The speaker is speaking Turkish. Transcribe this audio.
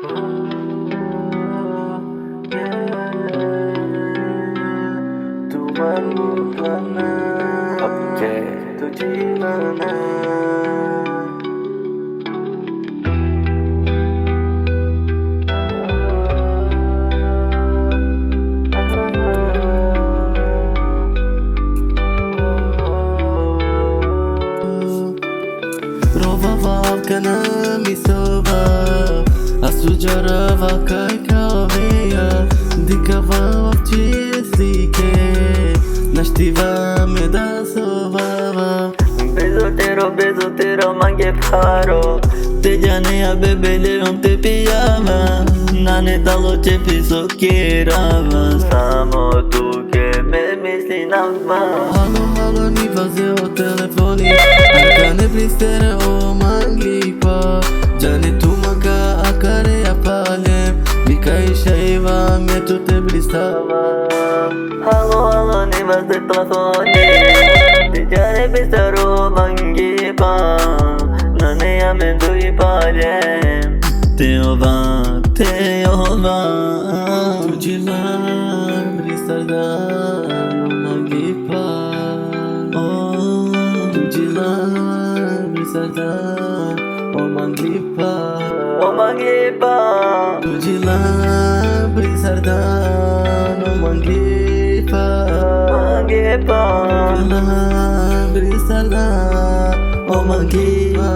Tuhan muklana, tu ciljana. Provava kanami soba, asujarava kai kaveja, dikava včistike, naštiva me da sovava. Bezotero mange paro, te janea bebeleon te pijama, nane dalo te pisokirava, samo tu ke me misli nama. Halo, ni vazio telefoni, anka ne pristere o mangipa, jane tu maka akare apalem, mika ishaiva me tu te bristava. Halo, ni vazio telefoni, jane pristere o mangipa, nane amendu ipalem, teova. Tu ciljana brisarda no mangipa, tu ciljana brisarda o mangipa, tu ciljana brisarda no mangipa, ciljana brisarda o mangipa.